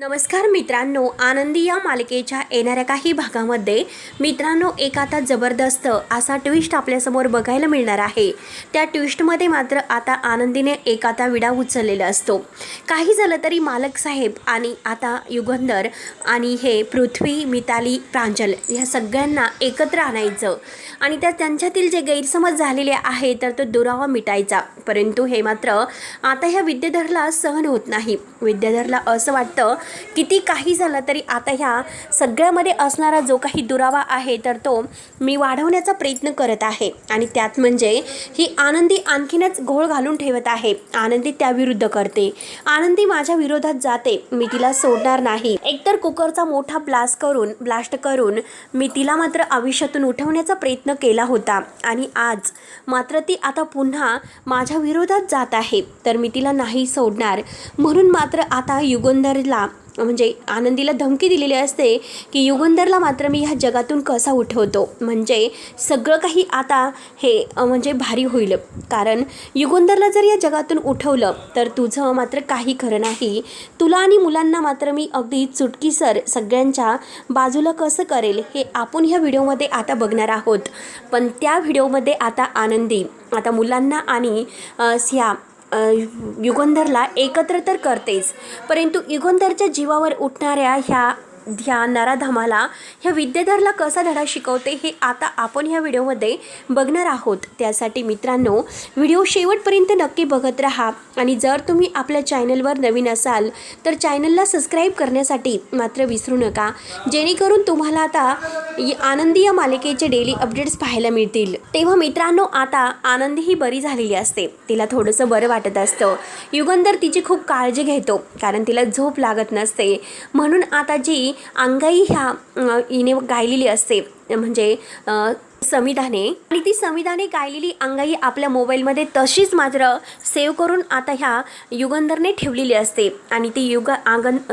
नमस्कार मित्रांनो, आनंदी या मालिकेच्या येणाऱ्या काही भागामध्ये मित्रांनो एक आता जबरदस्त असा ट्विस्ट आपल्यासमोर बघायला मिळणार आहे। त्या ट्विस्टमध्ये मात्र आता आनंदीने एक आता विडा उचललेला असतो। काही झालं तरी मालक साहेब आणि आता युगंधर आणि हे पृथ्वी, मिताली, प्रांजल या सगळ्यांना एकत्र आणायचं आणि त्यांच्यातील जे गैरसमज झालेले आहे तर तो दुरावा मिटायचा। परंतु हे मात्र आता ह्या विद्याधरला सहन होत नाही। विद्याधरला असं वाटतं किती काही झालं तरी आता ह्या सगळ्यामध्ये असणारा जो काही दुरावा आहे तर तो मी वाढवण्याचा प्रयत्न करत आहे आणि त्यात म्हणजे ही आनंदी आणखीनच घोळ घालून ठेवत आहे। आनंदी त्याविरुद्ध करते, आनंदी माझ्या विरोधात जाते, मी तिला सोडणार नाही। एकतर कुकरचा मोठा ब्लास्ट करून मी तिला मात्र आयुष्यातून उठवण्याचा प्रयत्न केला होता आणि आज मात्र ती आता पुन्हा माझ्या विरोधात जात आहे तर मी तिला नाही सोडणार। म्हणून मात्र आता युगंधरला म्हणजे आनंदीला धमकी दिलेली असते की युगंधरला मात्र मी ह्या जगातून कसा उठवतो, म्हणजे सगळं काही आता हे म्हणजे भारी होईल। कारण युगंधरला जर या जगातून उठवलं तर तुझं मात्र काही खरं नाही। तुला आणि मुलांना मात्र मी अगदी चुटकीसर सगळ्यांच्या बाजूला कसं करेल हे आपण ह्या व्हिडिओमध्ये आता बघणार आहोत। पण त्या व्हिडिओमध्ये आता आनंदी आता मुलांना आणि ह्या युगंधरला एकत्र तर करतेच, परंतु युगंधरच्या जीवावर उठणाऱ्या ह्या नराधमाला ह्या विद्याधरला कसा धडा शिकवते हे आता आपण ह्या व्हिडिओमध्ये बघणार आहोत। त्यासाठी मित्रांनो व्हिडिओ शेवटपर्यंत नक्की बघत राहा आणि जर तुम्ही आपल्या चॅनलवर नवीन असाल तर चॅनलला सबस्क्राईब करण्यासाठी मात्र विसरू नका, जेणेकरून तुम्हाला आता आनंदी या मालिकेचे डेली अपडेट्स पाहायला मिळतील। तेव्हा मित्रांनो आता आनंदी ही बरी झालेली असते, तिला थोडंसं बरं वाटत असतं। युगंधर तिची खूप काळजी घेतो कारण तिला झोप लागत नसते, म्हणून आता जी अंगाई ह्या हिने गायलेली असते म्हणजे समिधाने, आणि ती समिधाने गायलेली अंगाई आपल्या मोबाईलमध्ये तशीच मात्र सेव्ह करून आता ह्या युगंधरने ठेवलेली असते। आणि ती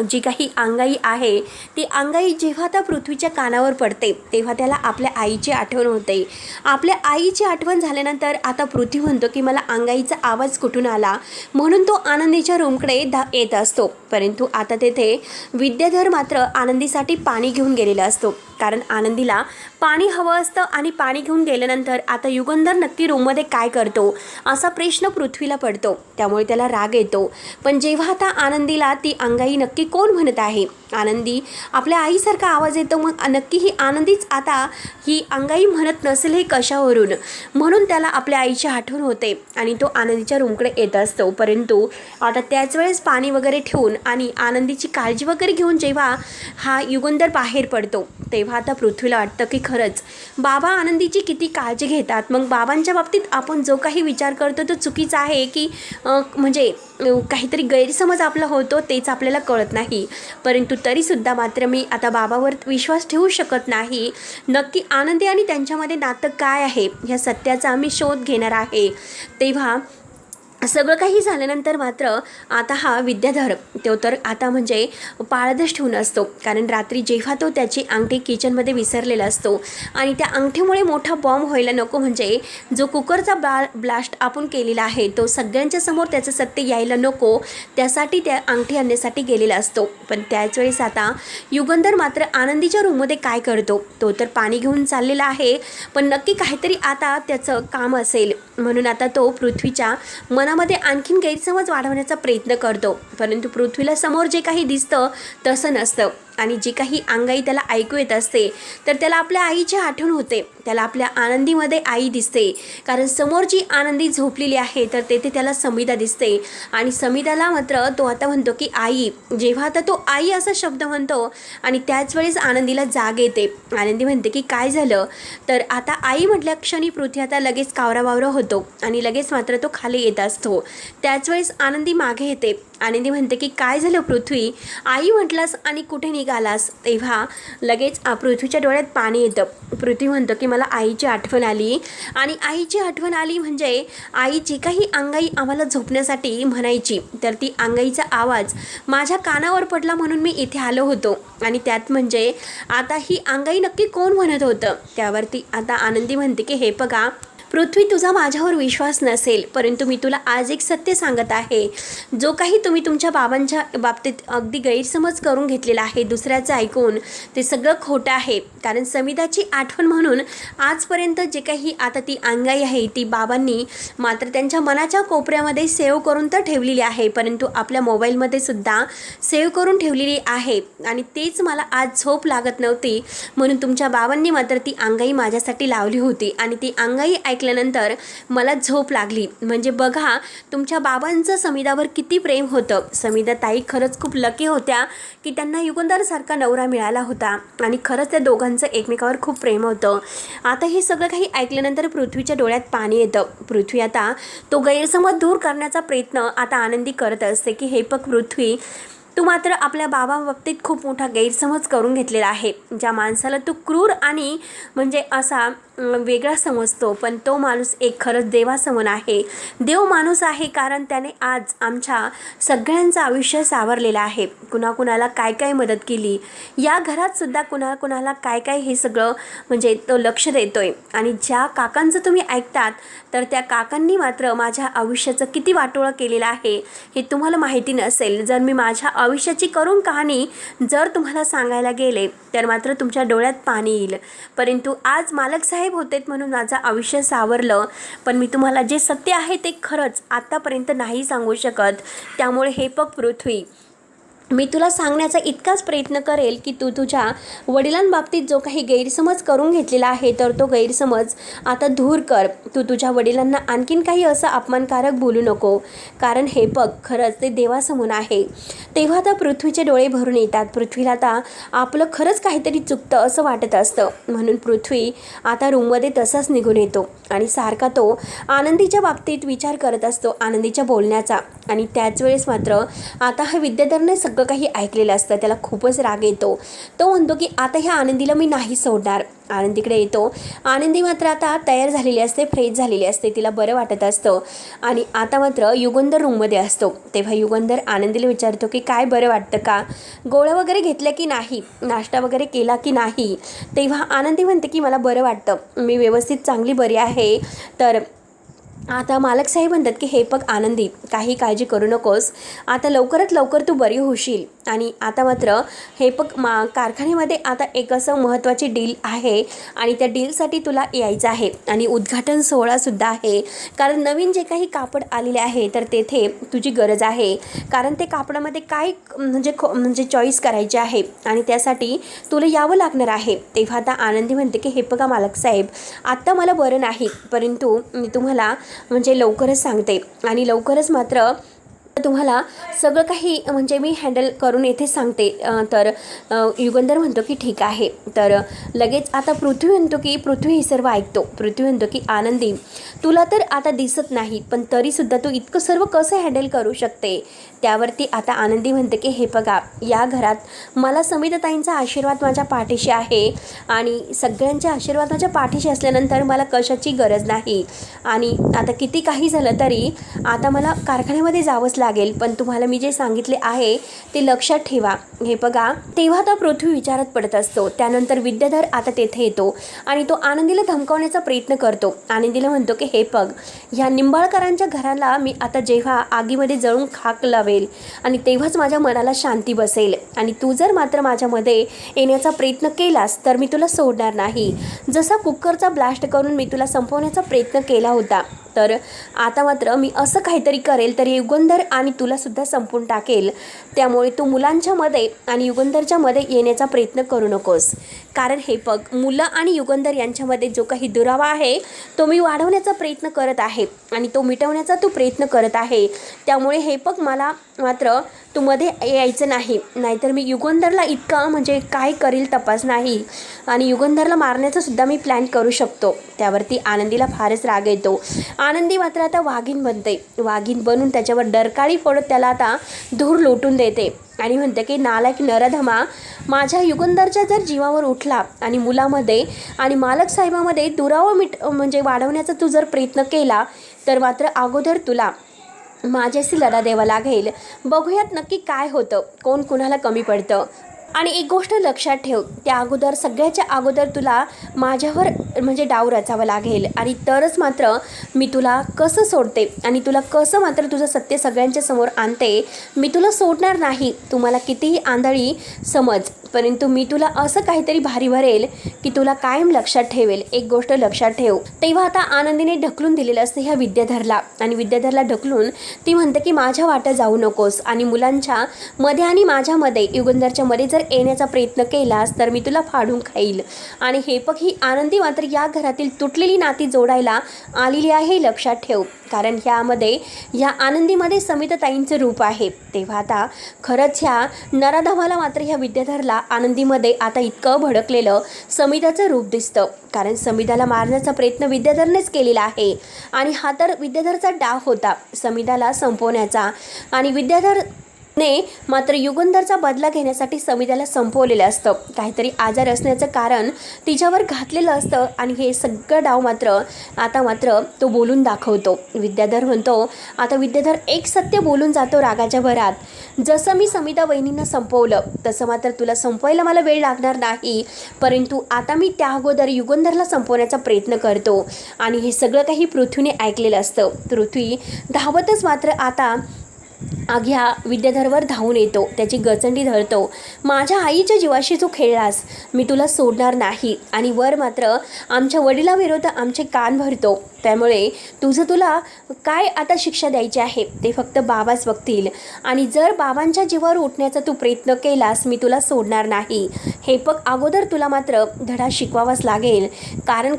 जी काही अंगाई आहे ती अंगाई जेव्हा त्या पृथ्वीच्या कानावर पडते तेव्हा त्याला आपल्या आईची आठवण होते। आपल्या आईची आठवण झाल्यानंतर आता पृथ्वी म्हणतो की मला अंगाईचा आवाज कुठून आला, म्हणून तो आनंदीच्या रूमकडे येत असतो। परंतु आता तेथे विद्याधर मात्र आनंदीसाठी पाणी घेऊन गेलेला असतो, कारण आनंदीला पाणी हवं असतं आणि पाणी घेऊन गेल्यानंतर आता युगंधर नक्की रूममध्ये काय करतो असा प्रश्न पृथ्वीला पडतो, त्यामुळे त्याला राग येतो। पण जेव्हा आता आनंदीला ती अंगाई नक्की कोण म्हणत आहे, आनंदी आपल्या आईसारखा आवाज येतो, मग नक्की ही आनंदीच आता ही अंगाई म्हणत नसेल हे कशावरून, म्हणून त्याला आपल्या आईची आठवण होते आणि तो आनंदीच्या रूमकडे येत असतो। परंतु आता त्याच वेळेस पाणी वगैरे ठेवून आणि आनंदीची काळजी वगैरे घेऊन जेव्हा हा युगंधर बाहेर पडतो तेव्हा आता पृथ्वीला वाटतं की खरंच बाबा आनंदीची किती काळजी घेतात। मग बाबांच्या बाबतीत आपण जो काही विचार करतो तो चुकीचा आहे की म्हणजे काहीतरी गैरसमज आपला होतो तेच आपल्याला कळत नाही, परंतु तरीसुद्धा मात्र मी आता बाबावर विश्वास ठेवू शकत नाही। नक्की आनंदी आणि त्यांच्यामध्ये नातं काय आहे ह्या सत्याचा मी शोध घेणार आहे। तेव्हा सगळं काही झाल्यानंतर मात्र आता हा विद्याधर तो तर आता म्हणजे पाळदच ठेवून असतो, कारण रात्री जेव्हा तो त्याची अंगठी किचनमध्ये विसरलेला असतो आणि त्या अंगठीमुळे मोठा बॉम्ब व्हायला नको, म्हणजे जो कुकरचा ब्लास्ट आपण केलेला आहे तो सगळ्यांच्या समोर त्याचं सत्य यायला नको, त्यासाठी त्या अंगठी आणण्यासाठी गेलेला असतो। पण त्याच वेळेस आता युगंधर मात्र आनंदीच्या रूममध्ये काय करतो, तो तर पाणी घेऊन चाललेला आहे, पण नक्की काहीतरी आता त्याचं काम असेल, म्हणून आता तो पृथ्वीच्या मनामध्ये आणखीन गैरसमज वाढवण्याचा प्रयत्न करतो। परंतु पृथ्वीला समोर जे काही दिसतं तसं नसतं आणि जी काही अंगाई त्याला ऐकू येत असते तर त्याला आपल्या आईची आठवण होते, त्याला आपल्या आनंदीमध्ये आई दिसते, कारण समोर जी आनंदी झोपलेली आहे तर तेथे त्याला समिधा दिसते आणि समिधाला मात्र तो आता म्हणतो की आई, जेव्हा आता तो आई असा शब्द म्हणतो आणि त्याच वेळेस आनंदीला जाग येते। आनंदी म्हणते की काय झालं, तर आता आई म्हटल्या क्षणी पृथ्वी आता लगेच कावराबावरा होतो आणि लगेच मात्र तो खाली येत असतो। त्याच वेळेस आनंदी मागे येते, आनंदी म्हणते की काय झालं पृथ्वी, आई म्हटलास आणि कुठे निघालास, तेव्हा लगेच पृथ्वीच्या डोळ्यात पाणी येतं। पृथ्वी म्हणतो की मला आईची आठवण आली आणि आईची आठवण आली म्हणजे आई जी काही अंगाई आम्हाला झोपण्यासाठी म्हणायची तर ती अंगाईचा आवाज माझ्या कानावर पडला म्हणून मी इथे आलो होतो, आणि त्यात म्हणजे आता ही अंगाई नक्की कोण म्हणत होतं। त्यावरती आता आनंदी म्हणते की हे बघा पृथ्वी, तुझा माझ्यावर विश्वास नसेल, परंतु मी तुला आज एक सत्य सांगत आहे. जो काही तुम्ही तुमच्या बाबांच्या बाबतीत अगदी गैरसमज करून घेतलेला आहे दुसऱ्याचं ऐकून, ते सगळं खोटं आहे. कारण समिधाची आठवण म्हणून आजपर्यंत जे काही आता ती अंगाई आहे ती बाबांनी मात्र त्यांच्या मनाच्या कोपऱ्यामध्ये सेव्ह करून तर ठेवलेली आहे, परंतु आपल्या मोबाईलमध्ये सुद्धा सेव्ह करून ठेवलेली आहे. आणि तेच मला आज झोप लागत नव्हती म्हणून तुमच्या बाबांनी मात्र ती अंगाई माझ्यासाठी लावली होती आणि ती अंगाई ऐकल्यानंतर मला झोप लागली. म्हणजे बघा तुमच्या बाबांचं समिधावर किती प्रेम होतं. समिधा ताई खरंच खूप लकी होत्या की त्यांना युगंधरसारखा नवरा मिळाला होता आणि खरंच त्या दोघांचं एकमेकावर खूप प्रेम होतं. आता हे सगळं काही ऐकल्यानंतर पृथ्वीच्या डोळ्यात पाणी येतं. पृथ्वी आता तो गैरसमज दूर करण्याचा प्रयत्न आता आनंदी करत असते की हे बघ पृथ्वी, तू मात्र आपल्या बाबाबाबतीत खूप मोठा गैरसमज करून घेतलेला आहे. ज्या माणसाला तू क्रूर आणि म्हणजे असा वेगळा समजतो, पण तो माणूस एक खरंच देवासमान आहे. देव माणूस आहे, कारण त्याने आज आमच्या सगळ्यांचं आयुष्य सावरलेलं आहे. कुणाकुणाला काय काय मदत केली, या घरात सुद्धा कुणाकुणाला काय काय हे सगळं म्हणजे तो लक्ष देतोय. आणि ज्या काकांचं तुम्ही ऐकतात तर त्या काकांनी मात्र माझ्या आयुष्याचं किती वाटोळं केलेलं आहे हे तुम्हाला माहिती नसेल. जर मी माझ्या आयुष्याची करून कहाणी जर तुम्हाला सांगायला गेले तर मात्र तुमच्या डोळ्यात पाणी येईल. परंतु आज मालक साहेब होते म्हणून माझं आयुष्य सावरलं, पण मी तुम्हाला जे सत्य आहे ते खरंच आत्तापर्यंत नाही सांगू शकत. त्यामुळे हे बघ पृथ्वी, मी तुला सांगण्याचा इतकाच प्रयत्न करेल की तू तुझ्या वडिलांबाबतीत जो काही गैरसमज करून घेतलेला आहे तर तो गैरसमज आता दूर कर. तू तुझ्या वडिलांना आणखीन काही असं अपमानकारक बोलू नको, कारण हे बघ खरंच ते देवासमोर आहे. तेव्हा आता पृथ्वीचे डोळे भरून येतात. पृथ्वीला आता आपलं खरंच काहीतरी चुकतं असं वाटत असतं. म्हणून पृथ्वी आता रूममध्ये तसाच निघून येतो आणि सारखा तो आनंदीच्या बाबतीत विचार करत असतो, आनंदीच्या बोलण्याचा. आणि त्याच वेळेस मात्र आता हा विद्याधरने सगळं काही ऐकलेलं असतं. त्याला खूपच राग येतो. तो म्हणतो की आता ह्या आनंदीला मी नाही सोडणार. आनंदीकडे येतो. आनंदी मात्र आता तयार झालेली असते, फ्रेश झालेली असते, तिला बरं वाटत असतं. आणि आता मात्र युगंधर रूममध्ये असतो. तेव्हा युगंधर आनंदीला विचारतो की काय बरं वाटतं का, गोळ्या वगैरे घेतल्या की नाही, नाश्ता वगैरे केला की नाही. तेव्हा आनंदी म्हणते की मला बरं वाटतं, मी व्यवस्थित चांगली बरी आहे. तर आता मालक साहेब म्हणतात की हे बघ आनंदी, काही काळजी करू नकोस, आता लवकरात लवकर तू बरी होशील. आणि आता मात्र हे बघ कारखान्यामध्ये आता एक असं महत्त्वाची डील आहे आणि त्या डीलसाठी तुला यायचं आहे आणि उद्घाटन सोहळासुद्धा आहे. कारण नवीन जे काही कापड आलेले आहे तर तेथे तुझी गरज आहे, कारण ते कापडामध्ये काय म्हणजे चॉईस करायची आहे आणि त्यासाठी तुला यावं लागणार आहे. तेव्हा आता आनंदी म्हणते की हे बघा मालक साहेब, आत्ता मला बरं नाही, परंतु मी तुम्हाला म्हणजे लवकरच सांगते आणि लवकरच मात्र तुम्हाला सगळं काही म्हणजे मी हँडल करून येथे सांगते. तर युगंधर म्हणतो की ठीक आहे. तर लगेच आता पृथ्वी म्हणतो की पृथ्वी हे सर्व ऐकतो. पृथ्वी म्हणतो की आनंदी, तुला तर आता दिसत नाही, पण तरीसुद्धा तू इतकं सर्व कसं हँडल करू शकते. त्यावरती आता आनंदी म्हणते की हे बघा, या घरात मला समिधाताईंचा आशीर्वाद माझ्या पाठीशी आहे आणि सगळ्यांच्या आशीर्वाद माझ्या पाठीशी असल्यानंतर मला कशाची गरज नाही. आणि आता किती काही झालं तरी आता मला कारखान्यामध्ये जावंच लागेल, पण तुम्हाला मी जे सांगितले आहे ते लक्षात ठेवा. हे बघा, तेव्हा आता पृथ्वी विचारात पडत असतो. त्यानंतर विद्याधर आता तेथे येतो आणि तो आनंदीला धमकावण्याचा प्रयत्न करतो. आनंदीला म्हणतो की हे बघ, ह्या निंबाळकरांच्या घराला मी आता जेव्हा आगीमध्ये जळून खाक लावेल आणि तेव्हाच माझ्या मनाला शांती बसेल. आणि तू जर मात्र माझ्यामध्ये येण्याचा प्रयत्न केलास तर मी तुला सोडणार नाही. जसा कुकरचा ब्लास्ट करून मी तुला संपवण्याचा प्रयत्न केला होता, तर आता मात्र मी असं काहीतरी करेल तर युगंधर आणि तुलासुद्धा संपून टाकेल. त्यामुळे तू मुलांच्या मध्ये आणि युगंधरच्या मध्ये येण्याचा प्रयत्न करू नकोस. कारण हे बघ, मुलं आणि युगंधर यांच्यामध्ये जो काही दुरावा आहे तो मी वाढवण्याचा प्रयत्न करत आहे आणि तो मिटवण्याचा तू प्रयत्न करत आहे. त्यामुळे हे बघ, मला मात्र तू मध्ये यायचं नाही, नाहीतर मी युगंधरला इतकं म्हणजे काय करील तपास नाही आणि युगंधरला मारण्याचा सुद्धा मी प्लॅन करू शकतो. त्यावरती आनंदीला फारच राग येतो. आनंदी मात्र आता वाघीण बनते. वाघीण बनून त्याच्यावर डरकाळी फोडत त्याला आता धूर लोटून देते आणि म्हणते की नालायक नरधमा, माझ्या युगंधरच्या जर जीवावर उठला आणि मुलामध्ये आणि मालक साहेबामध्ये दुरावा म्हणजे वाढवण्याचा तू जर प्रयत्न केला तर मात्र अगोदर तुला माझ्याशी लढा द्यावा लागेल. बघूयात नक्की काय होतं, कोण कुणाला कमी पडतं. आणि एक गोष्ट लक्षात ठेव, त्या अगोदर सगळ्याच्या अगोदर तुला माझ्यावर म्हणजे डाव रचावा लागेल आणि तरच मात्र मी तुला कसं सोडते आणि तुला कसं मात्र तुझं सत्य सगळ्यांच्या समोर आणते. मी तुला सोडणार नाही. तुम्हाला कितीही आंधळी समज, परंतु मी तुला असं काहीतरी भारी भरेल की तुला कायम लक्षात ठेवेल. एक गोष्ट लक्षात ठेव. तेव्हा आता आनंदीने ढकलून दिलेलं असतं ह्या विद्याधरला आणि विद्याधरला ढकलून ती म्हणते की माझ्या वाट्या जाऊ नकोस आणि मुलांच्या मध्ये आणि माझ्यामध्ये युगंधरच्या मध्ये जर येण्याचा प्रयत्न केलास तर मी तुला फाडून खाईल. आणि हे बघ, ही आनंदी मात्र या घरातील तुटलेली नाती जोडायला आलेली आहे, हे लक्षात ठेव. कारण ह्या आनंदीमध्ये समिताताईंचं रूप आहे. तेव्हा आता खरंच ह्या नराधमाला मात्र ह्या विद्याधरला आनंदीमध्ये आता इतकं भडकलेलं समिताचं रूप दिसतं. कारण समिताला मारण्याचा प्रयत्न विद्याधरनेच केलेला आहे आणि हा तर विद्याधरचा डाव होता समिताला संपवण्याचा. आणि विद्याधरने मात्र युगंधरचा बदला घेण्यासाठी समिताला संपवलेलं असतं. काहीतरी आजार असण्याचं कारण तिच्यावर घातलेलं असतं आणि हे सगळं डाव मात्र तो बोलून दाखवतो. विद्याधर म्हणतो, आता विद्याधर एक सत्य बोलून जातो रागाच्या भरात, जसं मी समिता वहिनींना संपवलं तसं मात्र तुला संपवायला मला वेळ लागणार नाही, परंतु आता मी त्या अगोदर युगंधरला संपवण्याचा प्रयत्न करतो. आणि हे सगळं काही पृथ्वीने ऐकलेलं असतं. पृथ्वी धावतच मात्र आता ह्या विद्याधरवर धावून येतो, त्याची गचंडी धरतो. माझ्या आईच्या जीवाशी तू खेळलास, मी तुला सोडणार नाही. आणि वर मात्र आमच्या वडिलाविरोध आमचे कान भरतो. त्यामुळे तुला काय आता शिक्षा द्यायची आहे ते फक्त बाबाच बघतील. आणि जर बाबांच्या जीवावर उठण्याचा तू प्रयत्न केलास मी तुला सोडणार नाही. हे बघ, अगोदर तुला मात्र धडा शिकवावाच लागेल. कारण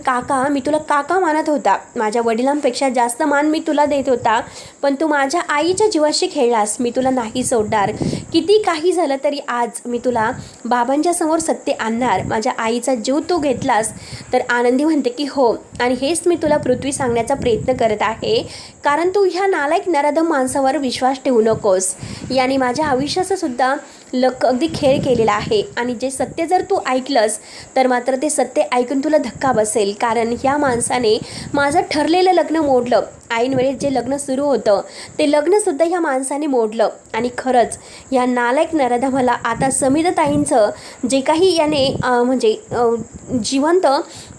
मी तुला काका मानत होता, माझ्या वडिलांपेक्षा जास्त मान मी तुला देत होता, पण तू माझ्या आईच्या जीवाशी खेळलास, मी तुला नाही सोडणार. किती काही झालं तरी आज मी तुला बाबांच्या समोर सत्य आणणार. माझ्या आईचा जीव तू घेतलास. तर आनंदी म्हणते की हो, आणि हेच मी तुला पृथ्वी सांगण्याचा प्रयत्न करत आहे. कारण तू ह्या नालायक नराधम माणसावर विश्वास ठेवू नकोस. याने माझ्या आयुष्याचा सुद्धा अगदी खेळ केलेला आहे. आणि जे सत्य जर तू ऐकलंस तर मात्र ते सत्य ऐकून तुला धक्का बसेल. कारण ह्या माणसाने माझं ठरलेलं लग्न मोडलं. ऐन वेळेस जे लग्न सुरू होतं ते लग्नसुद्धा ह्या माणसाने मोडलं. आणि खरंच ह्या नालायक नराधमाला आता समिताताईंचं जे काही याने जिवंत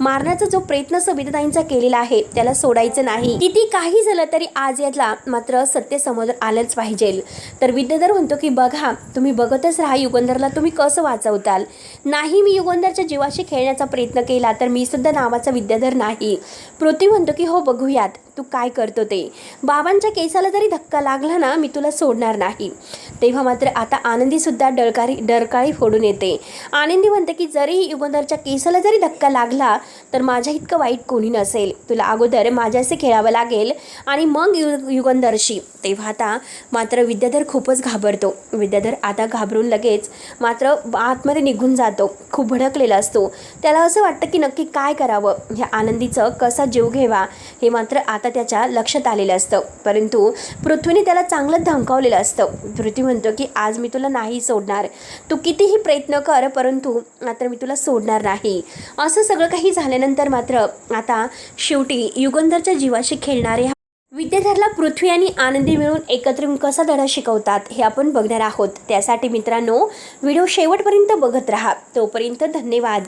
मारण्याचा जो प्रयत्न समिताताईंचा केलेला आहे त्याला सोडायचं नाही. किती काही झालं तरी आज यातला मात्र सत्य समोर आलंच पाहिजे. तर विद्याधर म्हणतो की बघा, तुम्ही बघतच राहा युगंधरला तुम्ही कसं वाचवताल. नाही, मी युगंधरच्या जीवाशी खेळण्याचा प्रयत्न केला तर मी सुद्धा नावाचा विद्याधर नाही. पृथ्वी म्हणतो की हो, बघूयात तू काय करतो ते. बाबांच्या केसाला जरी धक्का लागला ना मी तुला सोडणार नाही. तेव्हा मात्र आता आनंदीसुद्धा डरकाळी फोडून येते. आनंदी म्हणते की जरी युगंधरच्या केसाला जरी धक्का लागला तर माझ्या इतकं वाईट कोणी नसेल. तुला अगोदर माझ्याशी खेळावं लागेल आणि मग युगंधरशी. तेव्हा आता मात्र विद्याधर खूपच घाबरतो. विद्याधर आता घाबरून लगेच मात्र आतमध्ये निघून जातो. खूप भडकलेला असतो. त्याला असं वाटतं की नक्की काय करावं, ह्या आनंदीचं कसा जीव घ्यावा हे मात्र आता त्याच्या लक्षात आलेलं असतं. परंतु पृथ्वीने त्याला चांगलं धमकावलेलं असतं. पृथ्वी म्हणतो की आज मी तुला नाही सोडणार, तू कितीही प्रयत्न कर परंतु मात्र मी तुला सोडणार नाही. असं सगळं काही झाल्यानंतर मात्र आता शेवटी युगंधरच्या जीवाशी खेळणारे विद्याधरला पृथ्वी आणि आनंदी मिळून एकत्र येऊन कसा धडा शिकवतात हे आपण बघणार आहोत. त्यासाठी मित्रांनो व्हिडिओ शेवटपर्यंत बघत राहा. तोपर्यंत धन्यवाद.